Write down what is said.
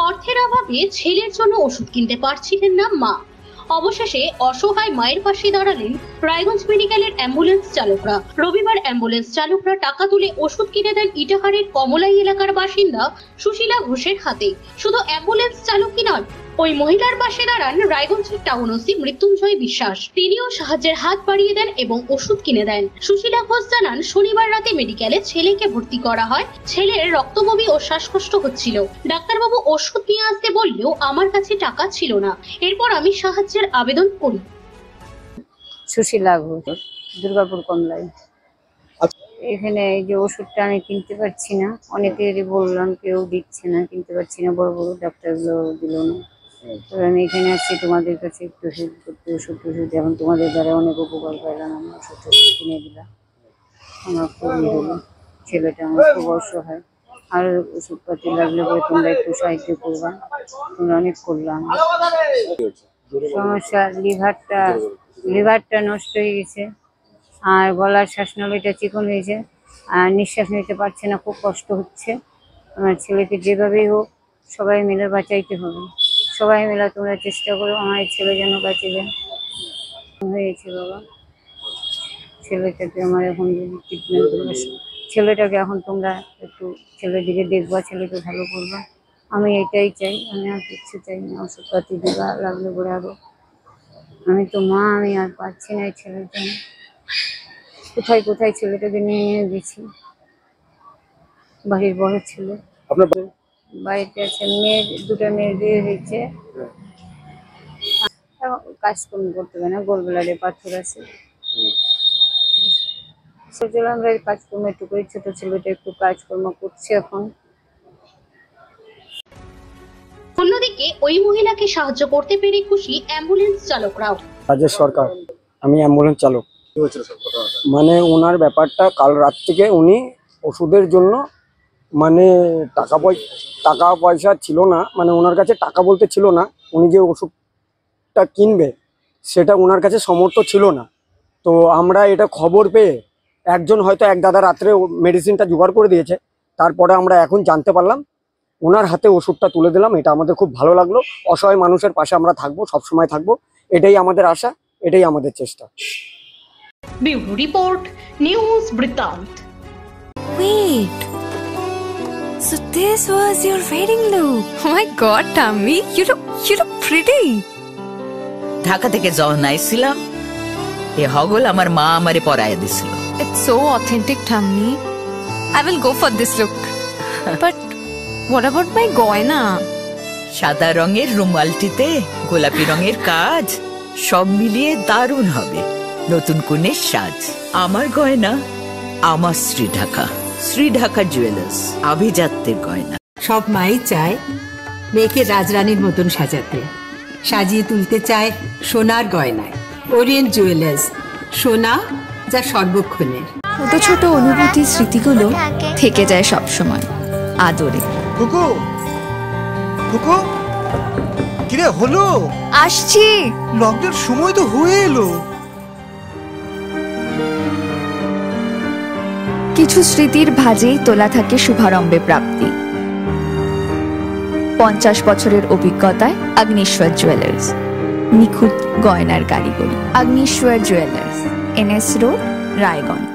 অর্থের অভাবে ছেলের জন্য ওষুধ কিনতে পারছিলেন না মা। অবশেষে অসহায় মায়ের পাশে দাঁড়ালেন রায়গঞ্জ মেডিকেলের অ্যাম্বুলেন্স চালকরা। রবিবার অ্যাম্বুলেন্স চালকরা টাকা তুলে ওষুধ কিনে দেন ইটাহারের কমলাই এলাকার বাসিন্দা সুশীলা ঘোষের হাতে। শুধু অ্যাম্বুলেন্স চালকই নন, ওই মহিলার পাশে দাঁড়ান রায়গঞ্জের টাউন ওসি মৃত্যুঞ্জয় বিশ্বাস। তিনিও সাহায্যের হাত বাড়িয়ে দেন এবং ওষুধ কিনে দেন। সুশীলা ঘোষ জানান, শনিবার রাতে মেডিকেলে ছেলেকে ভর্তি করা হয়। ছেলের রক্তবমি ও শ্বাসকষ্ট হচ্ছিল। ডাক্তারবাবু ওষুধ নিয়ে আসতে বললেও আমার কাছে টাকা ছিল না। এরপর আমি সাহায্যের আবেদন করি। সুশীলা ঘোষ, দুর্গাপুর কমলাই। এখানে এই যে ওষুধটা আমি কিনতে পারছি না, অনেকেরই বললাম, কেউ দিচ্ছে না, কিনতে পারছি না, বড় বড় ডাক্তারগুলো দিল না। তো আমি এখানে আসছি তোমাদের কাছে একটু ওষুধ করতে, ওষুধ এখন তোমাদের দ্বারা অনেক উপকার পাইলাম। আমি ওষুধ কিনে দিলাম, আমার খুবই হলো। ছেলেটা আমার খুব অসহায়, আর ওষুধপাতি লাগলে বলে তোমরা একটু সাহায্য করবা। তোমরা অনেক করলাম। সমস্যা লিভারটা নষ্ট হয়ে গেছে, আর গলার শ্বাসনালীটা চিকন হয়েছে, আর নিঃশ্বাস নিতে পারছে না, খুব কষ্ট হচ্ছে। আমার ছেলেকে যেভাবেই হোক সবাই মিলে বাঁচাইতে হবে। সবাই মিলে তোমরা চেষ্টা করো আমার ছেলে যেন বাঁচে যায়। হয়েছে বাবা, ছেলেটাকে আমার এখন ট্রিটমেন্ট করবে। ছেলেটাকে এখন তোমরা একটু ছেলের দিকে দেখবা, ছেলেকে ভালো করবা। আমি এটাই চাই, আমি আর কিচ্ছু চাই না। ওষুধপাতি দেওয়া লাগলে বলে আরো, আমি তো মা, আমি আর পারছি না এই ছেলের জন্য। কোথায় কোথায় ছেলেটাকে নিয়ে নিয়ে গেছি। বাড়ির বড় ছেলে, বাড়িতে আছে, দুটো মেয়ের বিয়ে হয়েছে, কাজকর্ম করতে পারে না, গোলবেলারে পাথর আছে। আমরা কাজকর্ম একটু করি, ছোট ছেলেটা একটু কাজকর্ম করছে এখন। অন্যদিকে ওই মহিলাকে সাহায্য করতে পেরে খুশি অ্যাম্বুলেন্স চালকরাও। রাজেশ সরকার, আমি অ্যাম্বুলেন্স চালক। মানে ওনার ব্যাপারটা, কাল রাত থেকে উনি ওষুধের জন্য মানে টাকা পয়সা ছিল না, মানে ওনার কাছে টাকা বলতে ছিল না। উনি যে ওষুধটা কিনবে সেটা ওনার কাছে সামর্থ্য ছিল না। তো আমরা এটা খবর পেয়ে একজন হয়তো এক দাদা রাত্রে মেডিসিনটা জোগাড় করে দিয়েছে। তারপরে আমরা এখন জানতে পারলাম, ওনার হাতে ওষুধটা তুলে দিলাম। এটা আমাদের খুব ভালো লাগলো। অসহায় মানুষের পাশে আমরা থাকবো, সবসময় থাকবো, এটাই আমাদের আশা, এটাই আমাদের চেষ্টা। ব্যুরো রিপোর্ট, নিউজ বৃত্তান্ত। Wait, so this was your wedding look? Oh my God, Tammy, you look pretty. Dhaka থেকে যখন আইছিলাম, এ হগল আমার মা আমারে পরায় দিছিল। It's so authentic, Tammy. I will go for this look. But what about my goina? সাদা রঙের রুমালটিতে গোলাপি রঙের কাজ, সব মিলিয়ে দারুণ হবে নতুন কনের সাজ। আমার গয়না আমার শ্রী ঢাকা জুয়েলার্স, আভিজাত্যের গয়না। সব মাই চায় মেয়েকে রাজরানীর মতন সাজাতে, সাজিয়ে তুলতে চায় সোনার গয়নায়। ওরিয়েন্ট জুয়েলার্স, সোনা যা সর্বক্ষণের। ছোট ছোট অনুভূতি, স্মৃতিগুলো থেকে যায় সব সময় আদরে। কুকু কুকু, কিরে হলো? আসছি। লকডাউন সময় তো হয়ে এলো। কিছু স্মৃতির ভাজেই তোলা থাকে শুভারম্ভে প্রাপ্তি। 50 বছরের অভিজ্ঞতায় আগ্নেশ্বর জুয়েলার্স, নিখুঁত গয়নার কারিগরি। Agneshwar jewellers, NS road, Raiganj.